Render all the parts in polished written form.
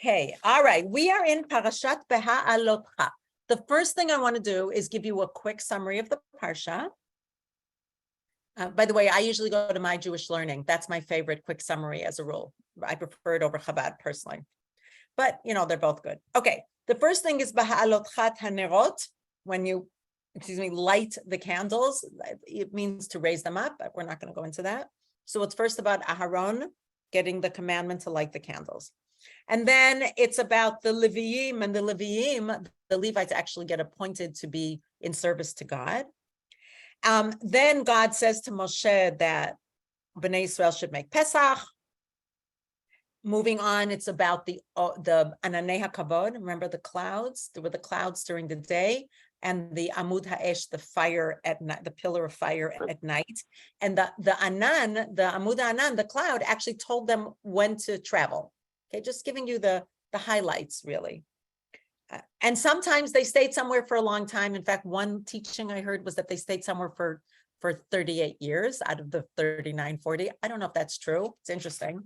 Okay, all right. We are in Parashat Beha'alotcha. The first thing I want to do is give you a quick summary of the Parsha. By the way, I usually go to My Jewish Learning. That's my favorite quick summary as a rule. I prefer it over Chabad personally. But, they're both good. Okay, the first thing is Beha'alotcha hanerot. When you, light the candles, it means to raise them up, but we're not going to go into that. So it's first about Aharon getting the commandment to light the candles. And then it's about the Leviim, and the Levites actually get appointed to be in service to God. Then God says to Moshe that Bnei Israel should make Pesach. Moving on, it's about the Ananei HaKavod. Remember the clouds? There were the clouds during the day, and the Amud Ha'esh, the fire at night, the pillar of fire at night. And the Anan, the Amud Anan, the cloud, actually told them when to travel. Okay, just giving you the highlights, really. And sometimes they stayed somewhere for a long time. In fact, one teaching I heard was that they stayed somewhere for 38 years out of the 39, 40. I don't know if that's true. It's interesting.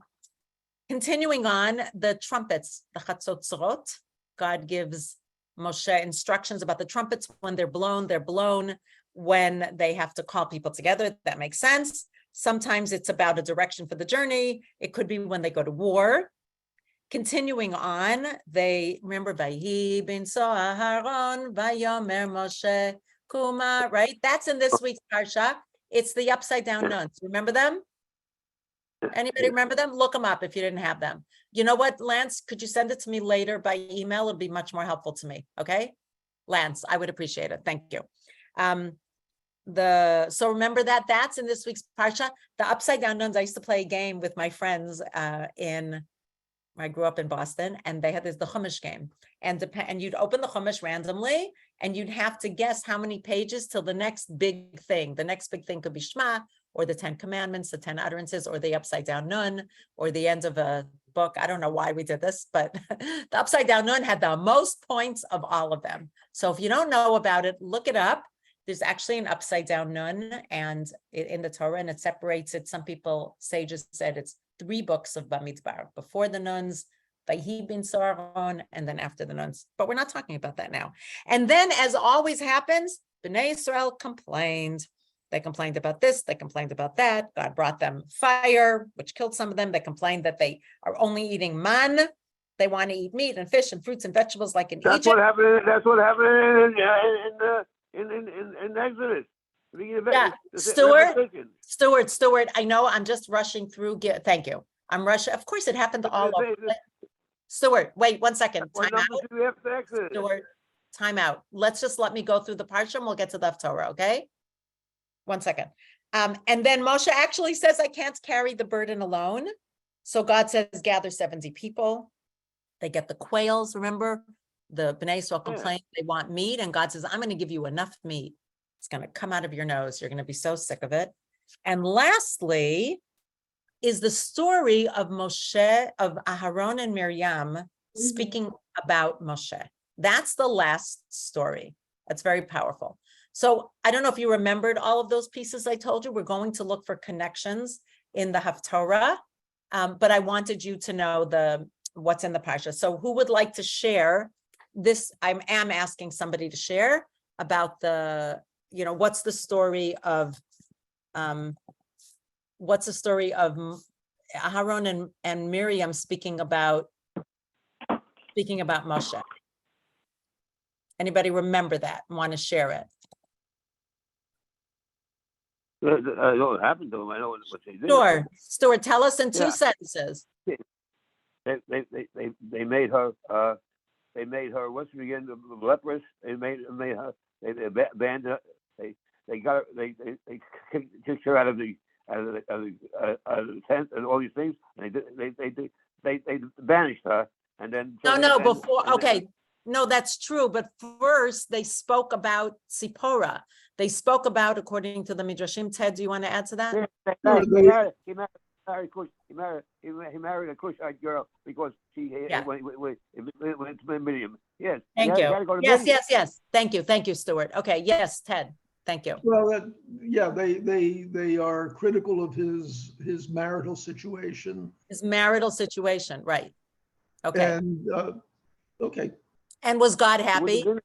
Continuing on, the trumpets, the chatzotzrot, God gives Moshe instructions about the trumpets. When they're blown when they have to call people together. That makes sense. Sometimes it's about a direction for the journey. It could be when they go to war. Continuing on, they remember Vayi bin Soharon, Vayomer Moshe Kuma, right? That's in this week's Parsha. It's the upside down nuns. Remember them? Anybody remember them? Look them up if you didn't have them. You know what, Lance? Could you send it to me later by email? It'd be much more helpful to me. Okay, Lance, I would appreciate it. Thank you. So remember that's in this week's Parsha. The upside down nuns. I used to play a game with my friends I grew up in Boston, and they had the Chumash game, and you'd open the Chumash randomly, and you'd have to guess how many pages till the next big thing. The next big thing could be Shema, or the 10 Commandments, the 10 utterances, or the upside down nun, or the end of a book. I don't know why we did this, but the upside down nun had the most points of all of them. So if you don't know about it, look it up. There's actually an upside down nun and in the Torah, and it separates it. Some people, sages said it's 3 books of Bamidbar, before the nuns, Vayi bin Soharon, and then after the nuns. But we're not talking about that now. And then, as always happens, Bnei Israel complained. They complained about this, they complained about that. God brought them fire, which killed some of them. They complained that they are only eating man. They want to eat meat and fish and fruits and vegetables like in Egypt. That's what happened in Exodus. Yeah, Stuart, I know I'm just rushing through. Thank you. I'm rushing. Of course, it happened to all of them. Stuart, wait 1 second. Time out. Stuart, time out. Let me go through the Parsha and we'll get to the Haftarah, okay? 1 second. And then Moshe actually says, I can't carry the burden alone. So God says, gather 70 people. They get the quails, remember? The Bnei Israel complain they want meat, and God says, I'm going to give you enough meat. It's going to come out of your nose. You're going to be so sick of it. And lastly is the story of Moshe, of Aharon and Miriam speaking about Moshe. That's the last story. That's very powerful. So I don't know if you remembered all of those pieces I told you. We're going to look for connections in the Haftarah, but I wanted you to know what's in the Parsha. So who would like to share this? I am asking somebody to share about what's the story of Aharon and Miriam speaking about Moshe. Anybody remember that and want to share it? I know what happened to them. I know what they did. Sure. Stuart, tell us in 2 sentences. They made her what's it again, leprous. They made her. They banned her. They got her. They kicked her out of the tent and all these things. And they banished her. And then no, that's true. But first, they spoke about Sipporah. They spoke about, according to the Midrashim. Ted, do you want to add to that? He married a Cushite girl because she went to Miriam. Yes. Thank you. Yes. Thank you, Stuart. Okay. Yes, Ted. Thank you. Well, they are critical of his marital situation. His marital situation, right? Okay. And, okay. And was God It wouldn't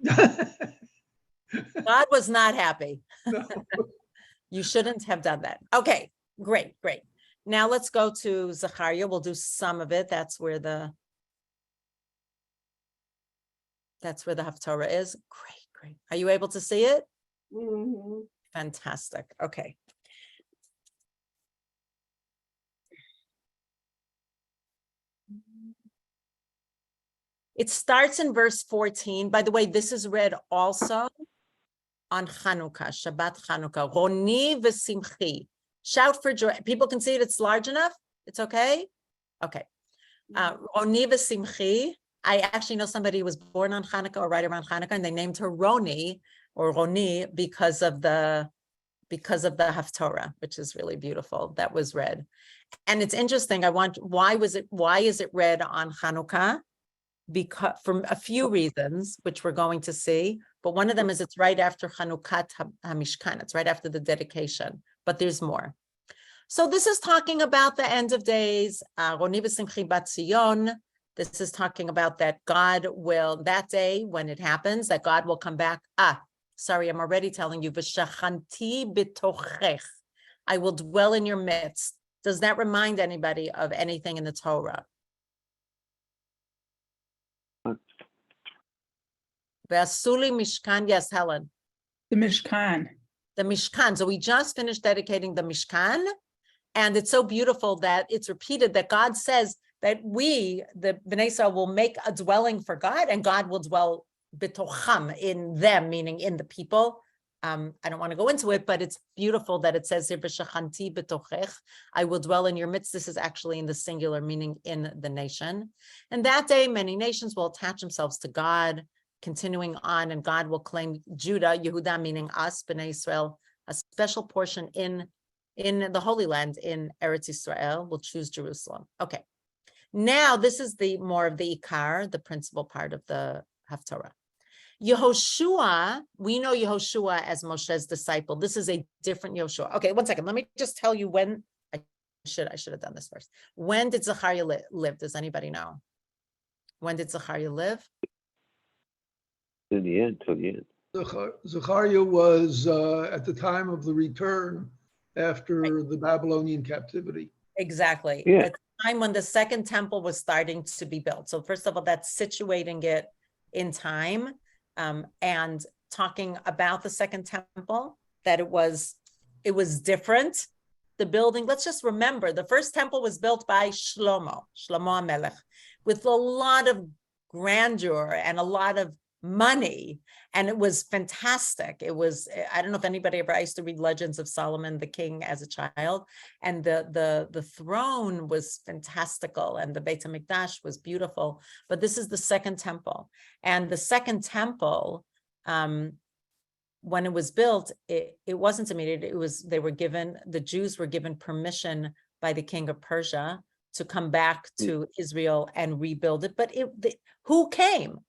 happy? have been- God was not happy. No. You shouldn't have done that. Okay, great, great. Now let's go to Zechariah. We'll do some of it. That's where the Haftarah is. Great, great. Are you able to see it? Mhm. Fantastic. Okay. It starts in verse 14. By the way, this is read also on Chanukah, Shabbat Chanukah. Roni v'simchi. Shout for joy. People can see it. It's large enough. It's okay. Okay. Roni v'simchi. I actually know somebody who was born on Hanukkah or right around Hanukkah, and they named her Roni or Roni because of the Haftarah, which is really beautiful. That was read. And it's interesting. Why is it read on Hanukkah? Because from a few reasons, which we're going to see, but one of them is it's right after Chanukah HaMishkan. It's right after the dedication, but there's more. So this is talking about the end of days. Roni v'simchi bat Zion. This is talking about that God will, that day when it happens, that God will come back. Sorry, I'm already telling you. V'shachanti b'tochech. I will dwell in your midst. Does that remind anybody of anything in the Torah? V'asuli Mishkan. Yes, Helen. The Mishkan. The Mishkan. So we just finished dedicating the Mishkan. And it's so beautiful that it's repeated that God says that we, the Bnei Israel, will make a dwelling for God, and God will dwell bitocham, in them, meaning in the people. I don't want to go into it, but it's beautiful that it says here, v'shachanti bitochech, I will dwell in your midst. This is actually in the singular, meaning in the nation. And that day, many nations will attach themselves to God, continuing on, and God will claim Judah, Yehuda, meaning us, Bnei Israel, a special portion in the Holy Land, in Eretz Israel. Will choose Jerusalem. Okay. Now, this is the more of the Ikar, the principal part of the Haftarah. Yehoshua, we know Yehoshua as Moshe's disciple. This is a different Yehoshua. Okay, one second. Let me just tell you when. I should have done this first. When did Zechariah live? Does anybody know? When did Zechariah live? In the end, till the end. Zechariah was at the time of the return after the Babylonian captivity. Exactly. Yeah. At the time when the second temple was starting to be built. So first of all, that's situating it in time, and talking about the second temple, that it was different. The building, let's just remember, the first temple was built by Shlomo HaMelech, with a lot of grandeur and a lot of money, and it was fantastic. It was, I don't know if anybody ever, I used to read Legends of Solomon the King as a child, and the throne was fantastical, and the Beit HaMikdash was beautiful. But this is the second temple, and the second temple, when it was built, it wasn't immediate. It was, the Jews were given permission by the king of Persia to come back to Israel and rebuild it. But who came?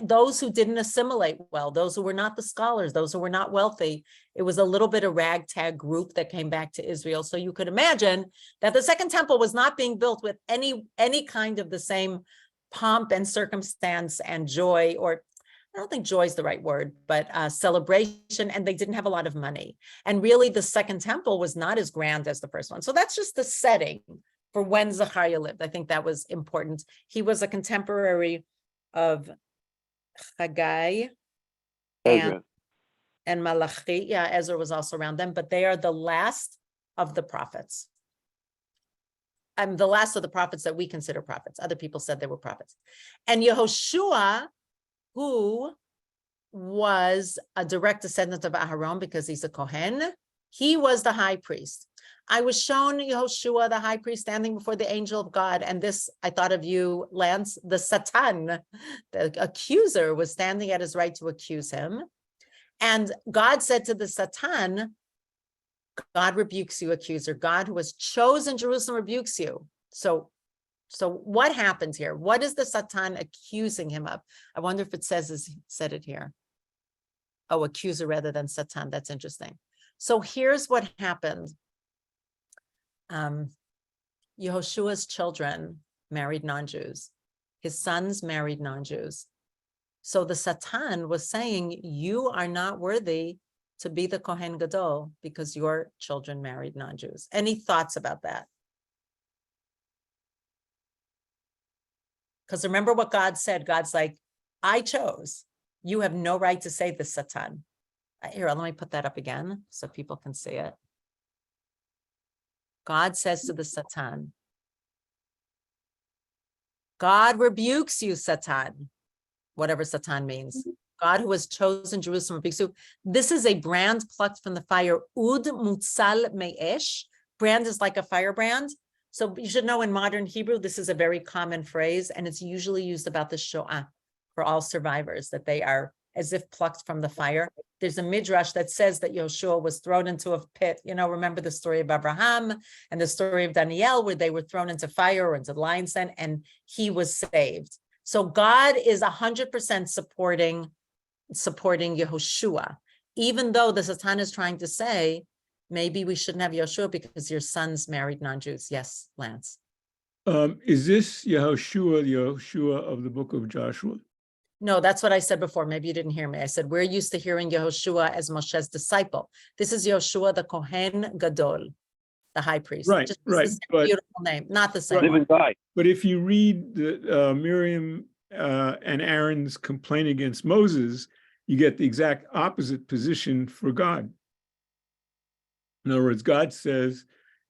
Those who didn't assimilate well, those who were not the scholars, those who were not wealthy. It was a little bit of ragtag group that came back to Israel. So you could imagine that the second temple was not being built with any kind of the same pomp and circumstance and joy, or I don't think joy is the right word, but celebration, and they didn't have a lot of money. And really the second temple was not as grand as the first one. So that's just the setting for when Zechariah lived. I think that was important. He was a contemporary of Haggai and Malachi. Yeah, Ezra was also around them, but they are the last of the prophets. The last of the prophets that we consider prophets. Other people said they were prophets. And Yehoshua, who was a direct descendant of Aharon because he's a Kohen, he was the high priest. I was shown Yehoshua, the high priest, standing before the angel of God. And this, I thought of you, Lance, the Satan, the accuser, was standing at his right to accuse him. And God said to the Satan, God rebukes you, accuser. God who has chosen Jerusalem rebukes you. So what happened here? What is the Satan accusing him of? I wonder if it said it here. Oh, accuser rather than Satan. That's interesting. So here's what happened. Yehoshua's children married non-Jews. His sons married non-Jews. So the Satan was saying, you are not worthy to be the Kohen Gadol because your children married non-Jews. Any thoughts about that? Because remember what God said. God's like, I chose. You have no right to say this, Satan. Here, let me put that up again so people can see it. God says to the Satan, God rebukes you, Satan, whatever Satan means. God who has chosen Jerusalem rebukes you. This is a brand plucked from the fire. Ud mutzal me'esh. Brand is like a firebrand. So you should know in modern Hebrew, this is a very common phrase, and it's usually used about the Shoah for all survivors, that they are as if plucked from the fire. There's a midrash that says that Yoshua was thrown into a pit. You know, remember the story of Abraham and the story of Daniel, where they were thrown into fire or into the lion's den, and he was saved. So God is 100% supporting Yehoshua, even though the Satan is trying to say, maybe we shouldn't have Yoshua because your sons married non-Jews. Yes, Lance. Is this Yehoshua of the book of Joshua? No, that's what I said before. Maybe you didn't hear me. I said, we're used to hearing Yehoshua as Moshe's disciple. This is Yoshua, the Kohen Gadol, the high priest. Right, Just right. But, beautiful name, not the same one. But if you read the Miriam and Aaron's complaint against Moses, you get the exact opposite position for God. In other words, God says,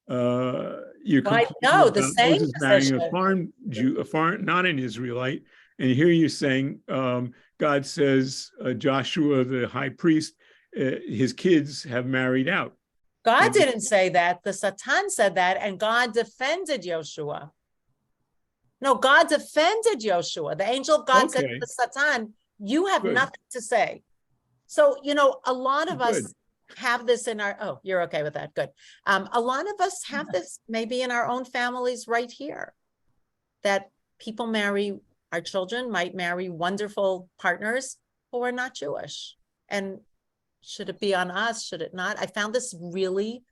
you're complaining about Moses marrying a foreign Jew, a foreign, not an Israelite. And here you're saying, God says, Joshua, the high priest, his kids have married out. God didn't say that. The Satan said that, and God defended Yoshua. No, God defended Yoshua. The angel of God said to the Satan, you have nothing to say. So, you know, a lot of us have this in our, oh, you're okay with that. Good. A lot of us have this maybe in our own families right here, that people marry, our children might marry wonderful partners who are not Jewish. And should it be on us? Should it not? I found this really,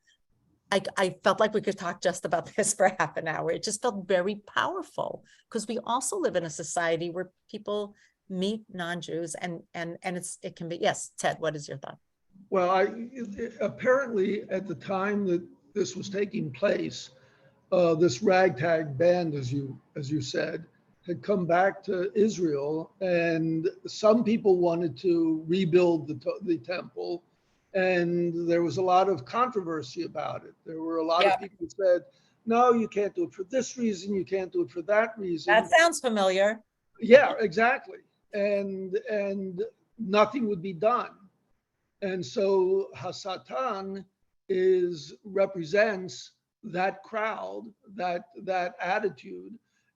I felt like we could talk just about this for half an hour. It just felt very powerful because we also live in a society where people meet non-Jews and it can be, yes, Ted, what is your thought? Well, apparently at the time that this was taking place, this ragtag band, as you said, had come back to Israel, and some people wanted to rebuild the temple, and there was a lot of controversy about it. There were a lot of people who said, no, you can't do it for this reason, you can't do it for that reason. That sounds familiar. Yeah, exactly. And nothing would be done. And so Hasatan represents that crowd, that attitude.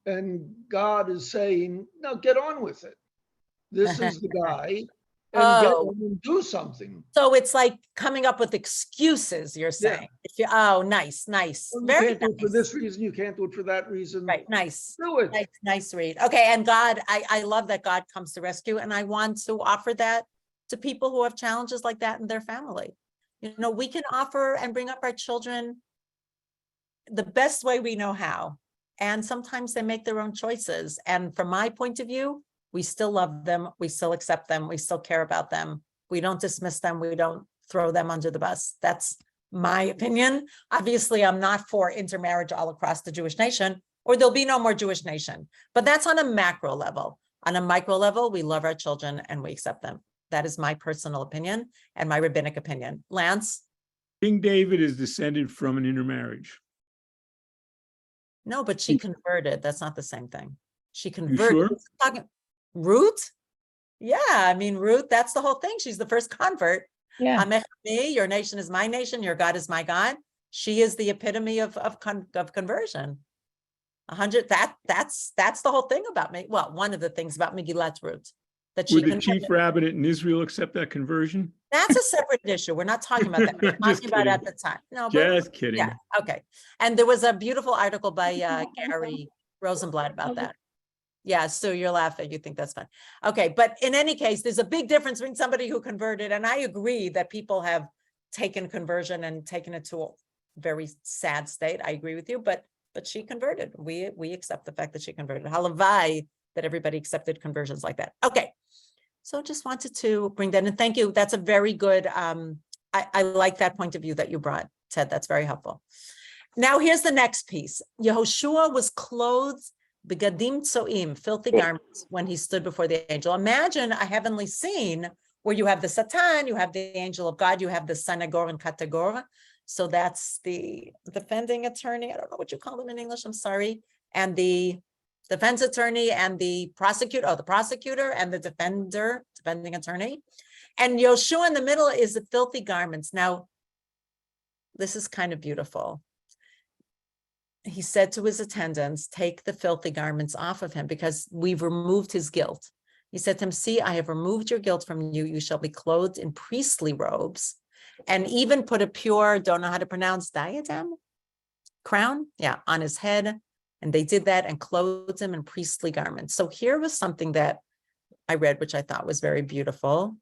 And God is saying, no, get on with it. This is the guy. And get on and do something. So it's like coming up with excuses, you're saying. Nice. Well, Very you can't do it for this reason, you can't do it for that reason. Right, nice. Do it. Nice read. Okay, and God, I love that God comes to rescue, and I want to offer that to people who have challenges like that in their family. You know, we can offer and bring up our children the best way we know how. And sometimes they make their own choices. And from my point of view, we still love them. We still accept them. We still care about them. We don't dismiss them. We don't throw them under the bus. That's my opinion. Obviously, I'm not for intermarriage all across the Jewish nation, or there'll be no more Jewish nation. But that's on a macro level. On a micro level, we love our children and we accept them. That is my personal opinion and my rabbinic opinion. Lance? King David is descended from an intermarriage. No, but she converted. That's not the same thing. She converted. You sure? Ruth? Yeah, I mean, Ruth, that's the whole thing. She's the first convert. Yeah. Your nation is my nation. Your God is my God. She is the epitome of conversion. 100. That's the whole thing about me. Well, one of the things about Megillat Ruth. That Would the chief rabbinate in Israel accept that conversion? That's a separate issue. We're not talking about that. We're talking about at the time. No, just kidding. Yeah, okay. And there was a beautiful article by Gary Rosenblatt about that. Yeah, so you're laughing. You think that's fun. Okay, but in any case, there's a big difference between somebody who converted, and I agree that people have taken conversion and taken it to a very sad state. I agree with you, but but she converted. We accept the fact that she converted. Halavai, that everybody accepted conversions like that. Okay. So just wanted to bring that in. Thank you. That's a very good, I like that point of view that you brought, Ted. That's very helpful. Now here's the next piece. Yehoshua was clothed begadim tzoim, filthy garments, when he stood before the angel. Imagine a heavenly scene where you have the Satan, you have the angel of God, you have the Sanagor and Katagor. So that's the defending attorney. I don't know what you call them in English. I'm sorry. And the defense attorney and the prosecutor and the defending attorney. And Yoshua in the middle is the filthy garments. Now, this is kind of beautiful. He said to his attendants, take the filthy garments off of him because we've removed his guilt. He said to him, see, I have removed your guilt from you. You shall be clothed in priestly robes and even put a pure, don't know how to pronounce, diadem, crown, on his head. And they did that and clothed him in priestly garments. So here was something that I read, which I thought was very beautiful.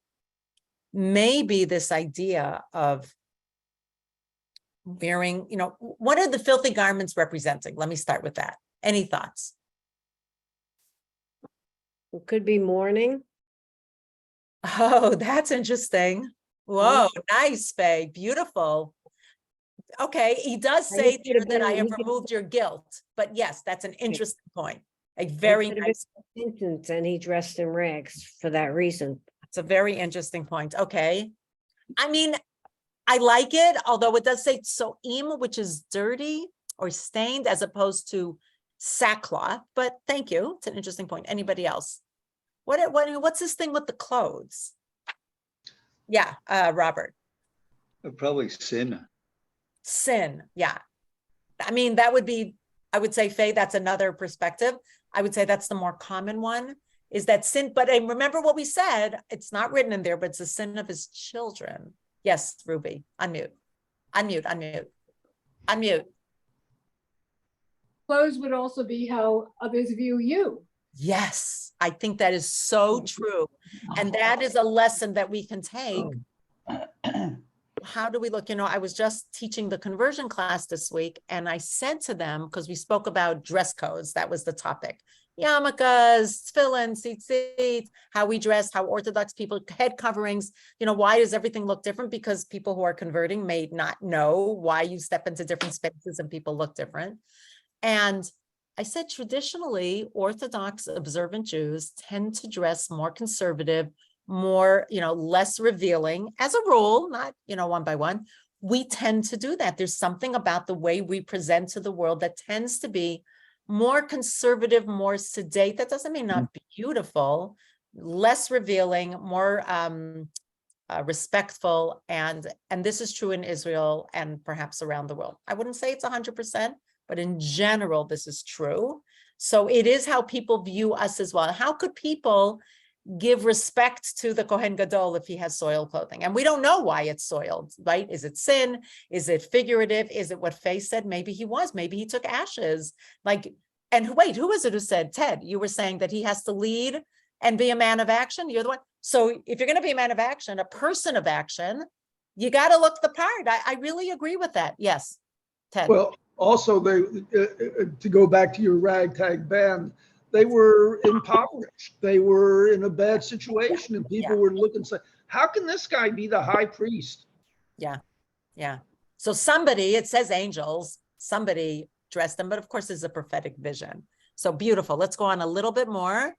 Maybe this idea of wearing, what are the filthy garments representing? Let me start with that. Any thoughts? It could be mourning. Oh, that's interesting. Whoa, nice, Faye. Beautiful. Okay, he does say there that I have removed your guilt, but yes, that's an interesting point. A very nice sentence, and he dressed in rags for that reason. It's a very interesting point. Okay. I mean, I like it, although it does say tzoim, which is dirty or stained, as opposed to sackcloth. But thank you. It's an interesting point. Anybody else? What's this thing with the clothes? Yeah, Robert. Probably sin. Sin. Yeah. I mean, that would be, I would say, Faye, that's another perspective. I would say that's the more common one, is that sin. But remember what we said, it's not written in there, but it's the sin of his children. Yes, Ruby, unmute. Clothes would also be how others view you. Yes, I think that is so true. And that is a lesson that we can take. How do we look? I was just teaching the conversion class this week, and I said to them, because we spoke about dress codes, that was the topic. Yarmulkes, tefillin, tzitzit, how we dress, how Orthodox people, head coverings, why does everything look different? Because people who are converting may not know why you step into different spaces and people look different. And I said, traditionally, Orthodox observant Jews tend to dress more conservative, more, less revealing as a rule, not, one by one. We tend to do that. There's something about the way we present to the world that tends to be more conservative, more sedate. That doesn't mean not beautiful, less revealing, more respectful. And this is true in Israel and perhaps around the world. I wouldn't say it's 100%, but in general, this is true. So it is how people view us as well. How could people give respect to the Kohen Gadol if he has soiled clothing? And we don't know why it's soiled, right? Is it sin? Is it figurative? Is it what Faye said? Maybe he was, maybe he took ashes. And wait, who was it who said, Ted, you were saying that he has to lead and be a man of action? You're the one. So if you're going to be a man of action, a person of action, you got to look the part. I really agree with that. Yes, Ted. Well, also to go back to your ragtag band, they were impoverished. They were in a bad situation, and people were looking and saying, how can this guy be the high priest? Yeah. So somebody, it says angels, somebody dressed them, but of course it's a prophetic vision. So beautiful. Let's go on a little bit more.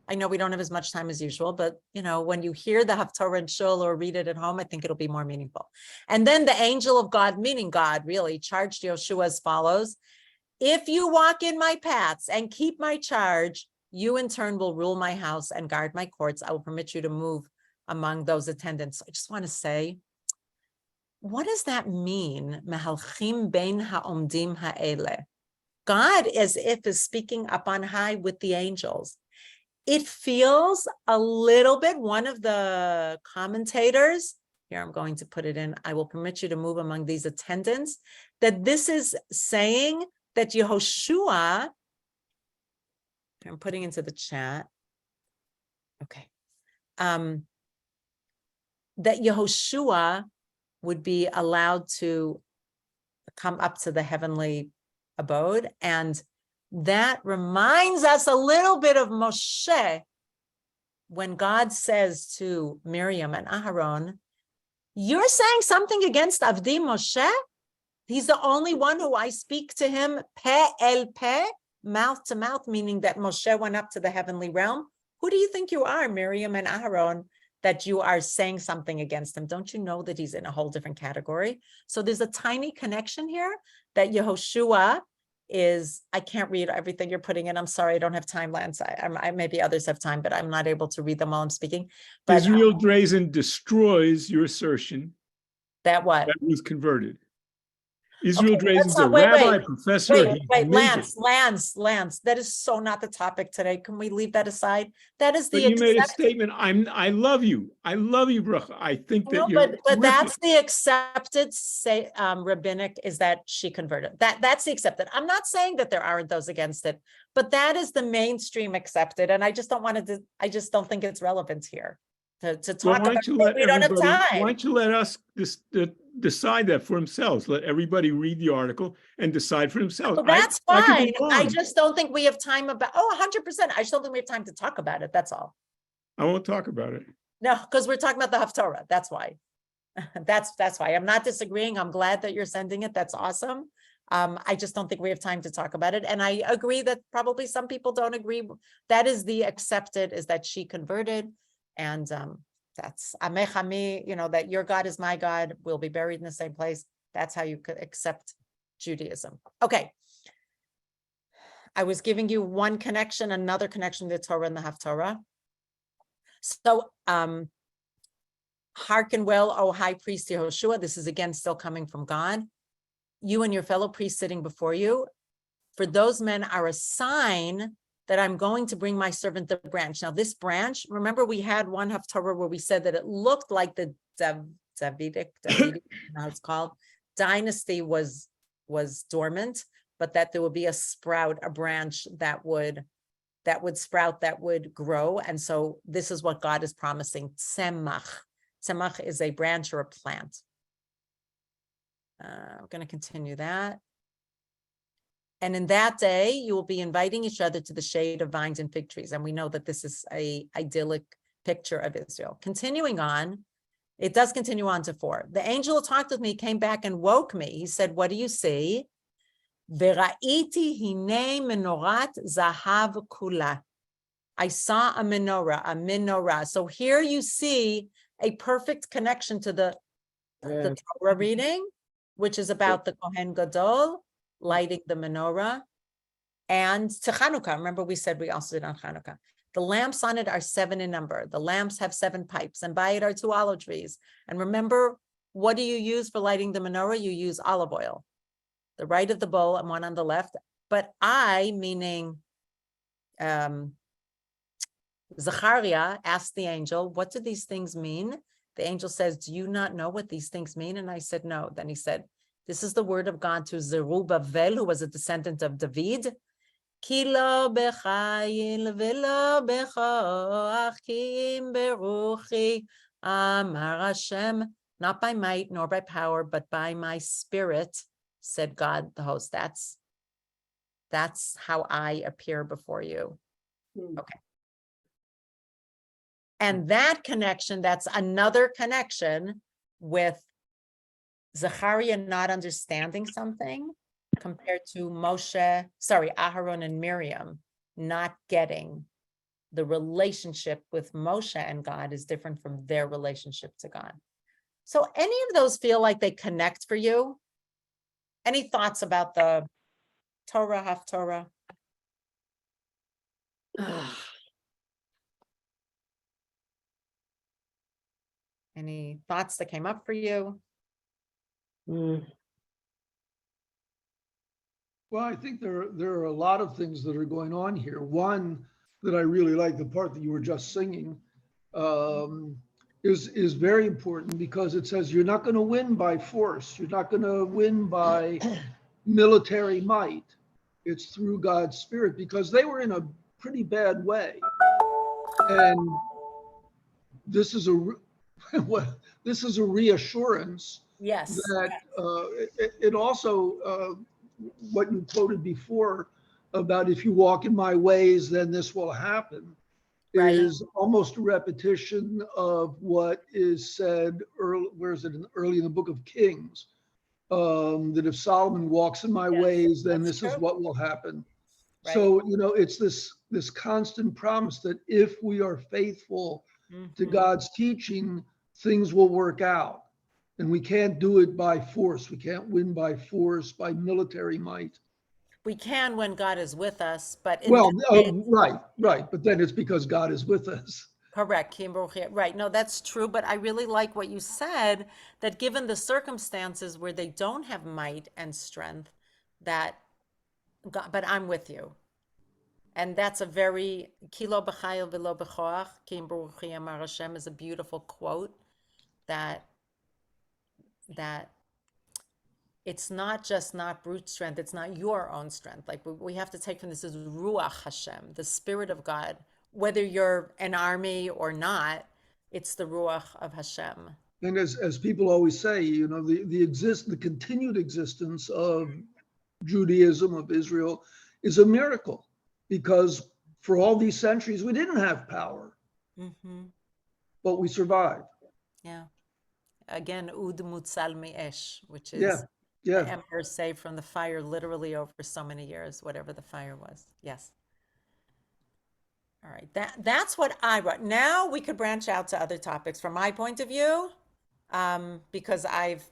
I know we don't have as much time as usual, but when you hear the Haftarah in Shul or read it at home, I think it'll be more meaningful. And then the angel of God, meaning God, really charged Yoshua as follows: if you walk in my paths and keep my charge, you in turn will rule my house and guard my courts. I will permit you to move among those attendants. I just want to say, what does that mean? Mehalchim bein ha'omdim ha'ele. God, as if, is speaking up on high with the angels. It feels a little bit, one of the commentators, here I'm going to put it in, I will permit you to move among these attendants, that this is saying that Yehoshua, I'm putting into the chat, okay, that Yehoshua would be allowed to come up to the heavenly abode. And that reminds us a little bit of Moshe when God says to Miriam and Aharon, you're saying something against Avdi Moshe? He's the only one who I speak to him peh el peh, mouth to mouth, meaning that Moshe went up to the heavenly realm. Who do you think you are, Miriam and Aharon, that you are saying something against him? Don't you know that he's in a whole different category? So there's a tiny connection here that Yehoshua is, I can't read everything you're putting in. I'm sorry, I don't have time, Lance. I maybe others have time, but I'm not able to read them while I'm speaking. But Israel Drazen destroys your assertion that what? that was converted. Israel Okay, Drazen's a wait, rabbi, professor. He's amazing. Lance, that is so not the topic today. Can we leave that aside? That is But the you made a accept- statement. I love you. I love you, Bracha. I think that No, you're but terrific. that's the accepted say rabbinic is that she converted. That's the accepted. I'm not saying that there aren't those against it, but that is the mainstream accepted. And I just don't want to, I just don't think it's relevant here to Well, talk why about don't you it. let We don't have everybody? time. Why don't you let us decide that for themselves? Let everybody read the article and decide for themselves. Well, that's I could fine. be I wrong. just don't think we have time about, 100%. I just don't think we have time to talk about it. That's all. I won't talk about it. No, because we're talking about the Haftarah. That's why. That's why. I'm not disagreeing. I'm glad that you're sending it. That's awesome. I just don't think we have time to talk about it. And I agree that probably some people don't agree. That is the accepted, is that she converted. And that's Amech Ami, that your God is my God. We'll be buried in the same place. That's how you could accept Judaism. Okay. I was giving you one connection, another connection to the Torah and the Haftarah. So, hearken well, O high priest Yehoshua. This is again still coming from God. You and your fellow priests sitting before you, for those men are a sign that I'm going to bring my servant the branch. Now, this branch, remember we had one Haftarah where we said that it looked like the Davidic, how it's called, dynasty was dormant, but that there would be a sprout, a branch that would sprout, that would grow. And so this is what God is promising. Tzemach. Tzemach is a branch or a plant. We're going to continue that. And in that day, you will be inviting each other to the shade of vines and fig trees. And we know that this is an idyllic picture of Israel. Continuing on, it does continue on to 4. The angel who talked with me came back and woke me. He said, what do you see? Vera'iti hine menorat zahav kula. I saw a menorah. So here you see a perfect connection to the Torah reading, which is about the Kohen Gadol lighting the menorah, and to Chanukah. Remember, we said we also did on Chanukah. The lamps on it are 7 in number. The lamps have 7 pipes, and by it are 2 olive trees. And remember, what do you use for lighting the menorah? You use olive oil, the right of the bowl and one on the left. But I, meaning Zechariah, asked the angel, what do these things mean? The angel says, do you not know what these things mean? And I said, no. Then he said, this is the word of God to Zerubbabel, who was a descendant of David. Ki lo b'chayil v'lo b'choachim beruchi, amar Hashem, not by might nor by power, but by my spirit, said God the host. That's how I appear before you. Okay. And that connection, that's another connection with Zechariah not understanding something compared to Aharon and Miriam not getting the relationship with Moshe and God is different from their relationship to God. So any of those feel like they connect for you? Any thoughts about the Torah, Haftarah? Any thoughts that came up for you? Well, I think there are a lot of things that are going on here. One that I really like, the part that you were just singing, is very important because it says you're not going to win by force. You're not going to win by military might. It's through God's Spirit, because they were in a pretty bad way. And this is a reassurance. Yes. That it also what you quoted before about if you walk in my ways, then this will happen, Right. is almost a repetition of what is said early, where is it, early in the book of Kings, that if Solomon walks in my Yes, ways, then that's this is true. what will happen. Right. So, it's this constant promise that if we are faithful to Mhm. God's teaching, things will work out. And we can't do it by force. We can't win by force, by military might. We can when God is with us, but in Well, this case, right. But then it's because God is with us. correct, Kim Baruch, right. No, that's true, but I really like what you said, that given the circumstances where they don't have might and strength, that God, but I'm with you. And that's a very, Kilo b'chayil v'lo b'choach, Kim Baruch Amar Hashem is a beautiful quote that it's not just not brute strength, it's not your own strength. Like we have to take from this is Ruach Hashem, the Spirit of God. Whether you're an army or not, it's the Ruach of Hashem. And as people always say, the continued existence of Judaism, of Israel, is a miracle, because for all these centuries we didn't have power, Mm-hmm. but we survived. Yeah. Again, Ud Mutzal Me'esh, which is Yeah, the yeah. emperor saved from the fire literally over so many years, whatever the fire was. Yes. All right. That's what I wrote. Now we could branch out to other topics from my point of view, because I've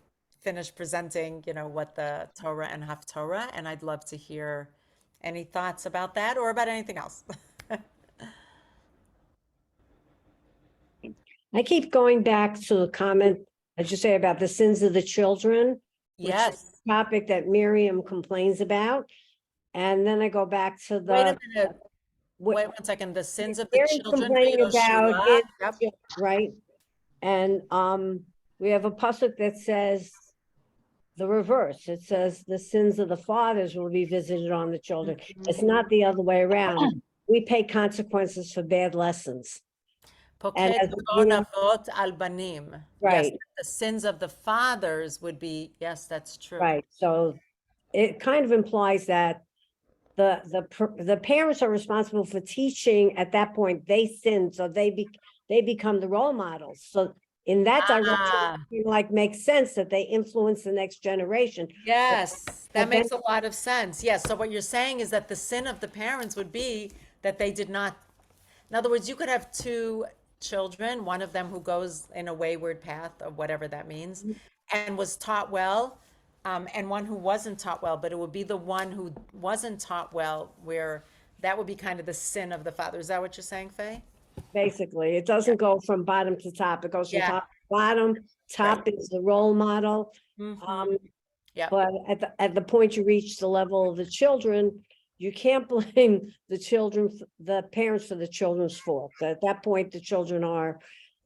finished presenting, what the Torah and Haftarah, and I'd love to hear any thoughts about that or about anything else. I keep going back to the comment, as you say, about the sins of the children, which is Yes. a topic that Miriam complains about. And then I go back to Wait a the, minute. what Wait 1 second. The sins of the Miriam's children, complaining about Yehoshua. is, Yep. right? And we have a pasuk that says the reverse. It says the sins of the fathers will be visited on the children. It's not the other way around. We pay consequences for bad lessons. And Poket as zon avot al banim. Yes, right, the sins of the fathers would be, yes, that's true. right. So it kind of implies that the parents are responsible for teaching at that point. They sin, so they become the role models. So in that direction, Ah, it like makes sense that they influence the next generation. yes, that But makes then- a lot of sense. Yes, so what you're saying is that the sin of the parents would be that they did not, in other words, you could have two children, one of them who goes in a wayward path of whatever that means, and was taught well, and one who wasn't taught well, but it would be the one who wasn't taught well where that would be kind of the sin of the father. Is that what you're saying, Faye? Basically, it doesn't go from bottom to top. It goes from Yeah. top to bottom. Top is the role model. Mhm. Yep. But at the point you reach the level of the children, you can't blame the children, the parents for the children's fault. At that point, the children are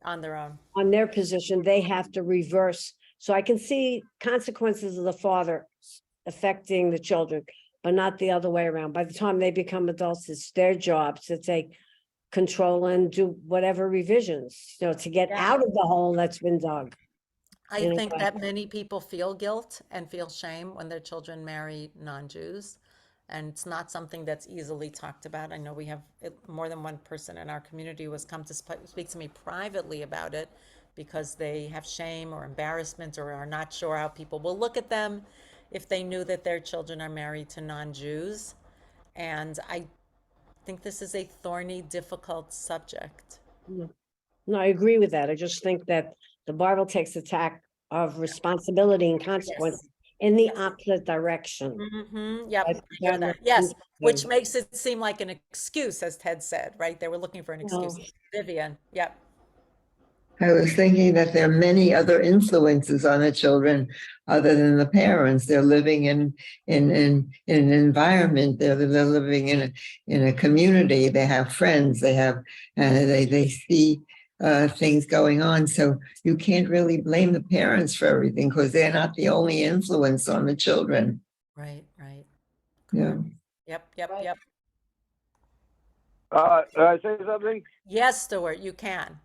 On their own. on their position. They have to reverse. So I can see consequences of the father affecting the children, but not the other way around. By the time they become adults, it's their job to take control and do whatever revisions, to get Yeah. out of the hole that's been dug. I in a think way. that many people feel guilt and feel shame when their children marry non-Jews. And it's not something that's easily talked about. I know we have more than one person in our community who has come to speak to me privately about it because they have shame or embarrassment or are not sure how people will look at them if they knew that their children are married to non-Jews. And I think this is a thorny, difficult subject. No, I agree with that. I just think that the Bible takes attack of responsibility and consequence in the opposite direction. Mm-hmm. Yep, I've I hear gotten that. it Yes, which interesting. makes it seem like an excuse, as Ted said, right? They were looking for an excuse. Well- Vivian, yep. I was thinking that there are many other influences on the children other than the parents. They're living in an environment. They're living in a community. They have friends. They have they see things going on. So you can't really blame the parents for everything because they're not the only influence on the children. Right, right. Yeah. Yep, yep, Right. yep. Can I say something? Yes, Stuart, you can.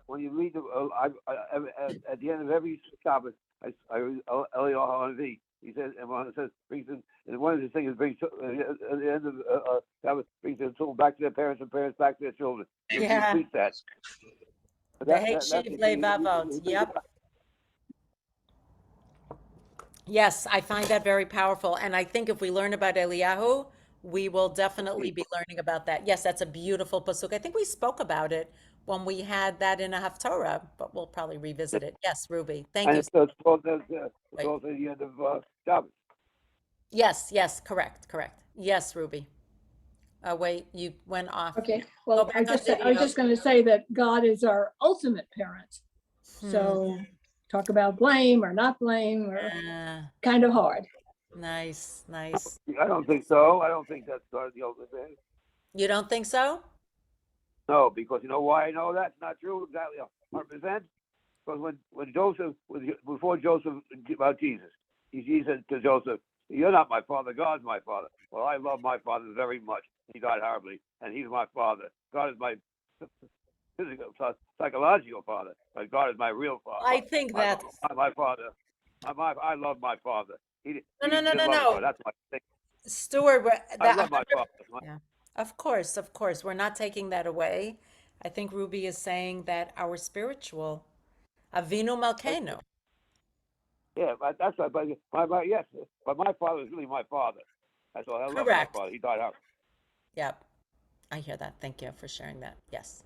When you read at the end of every topic, I read Eliyahu Hanavi. He says, and one says, brings in, and one of the things brings at the end of Sabbath, brings the children back to their parents and parents back to their children. You Yeah. complete that. Beheshiv levavot. Yep. Yes, I find that very powerful. And I think if we learn about Eliyahu, we will definitely be learning about that. Yes, that's a beautiful pasuk. I think we spoke about it when we had that in a Haftarah, but we'll probably revisit it. Yes, Ruby. Thank And you. it's also Wait. the end of Shabbos. Yes, yes, correct, correct. Yes, Ruby. Wait, you went off. Okay, Go well, back I on was video. just going to say that God is our ultimate parent. So talk about blame or not blame or kind of hard. Nice, nice. I don't think so. I don't think that's the ultimate thing. You don't think so? No, because you know why I know that's not true exactly 100%. Because when Joseph before Joseph about Jesus, he said to Joseph, "You're not my father. God's my father." Well, I love my father very much. He died horribly, and he's my father. God is my physical, psychological father, but God is my real father. I think that's My father. I love my father. He no. didn't love his father. That's my thing. Stuart, I love my father. Yeah, of course, of course. We're not taking that away. I think Ruby is saying that our spiritual Avinu Malkeinu. Yeah, but that's right. But yes, but my father is really my father. That's all. I love my Correct. father. He died out. Yep. I hear that. Thank you for sharing that. Yes.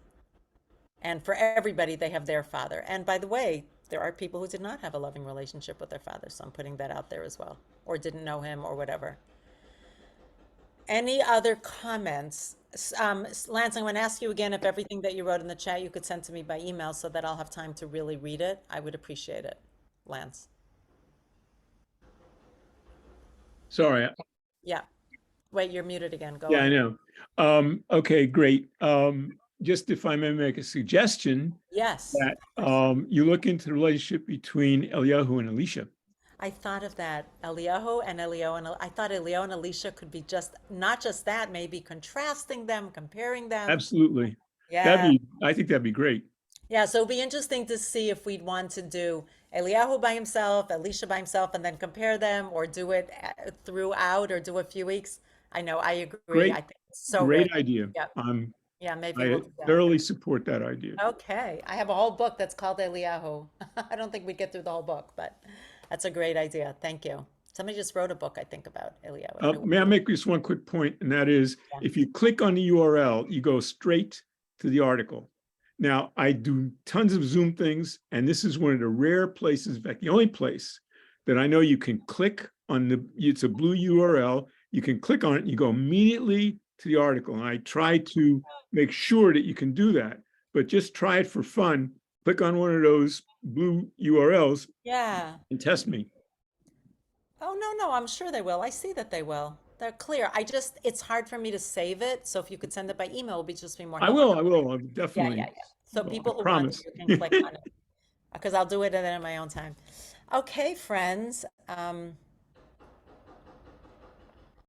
And for everybody, they have their father. And by the way, there are people who did not have a loving relationship with their father. So I'm putting that out there as well, or didn't know him or whatever. Any other comments? Lance, I'm going to ask you again if everything that you wrote in the chat you could send to me by email so that I'll have time to really read it. I would appreciate it, Lance. Sorry. Yeah. Wait, you're muted again. Go Yeah, I on. know. Okay, great. Just if I may make a suggestion Yes. that you look into the relationship between Eliyahu and Elisha. I thought of that. Eliyahu and I thought Eliyahu and Elisha could be not just that, maybe contrasting them, comparing them. Absolutely. Yeah. I think that'd be great. Yeah, so it'd be interesting to see if we'd want to do Eliyahu by himself, Elisha by himself, and then compare them, or do it throughout, or do a few weeks. I know, I agree. Great. I think it's so Great rich. idea. Yep. Yeah, maybe I we'll do that. thoroughly support that idea. Okay, I have a whole book that's called Eliyahu. I don't think we'd get through the whole book, but that's a great idea. Thank you. Somebody just wrote a book, I think, about Eliyahu. May I make just one quick point? And that is, if you click on the URL, you go straight to the article. Now, I do tons of Zoom things, and this is one of the rare places, in fact, the only place that I know you can click on it's a blue URL, you can click on it, and you go immediately to the article. And I try to make sure that you can do that, but just try it for fun. Click on one of those blue URLs and test me. Oh, no, I'm sure they will. I see that they will. They're clear. It's hard for me to save it. So if you could send it by email, it would just be more I helpful. will. I'm definitely. Yeah. So Well, people I who want promise. to, you can click on it. Because I'll do it in my own time. Okay, friends.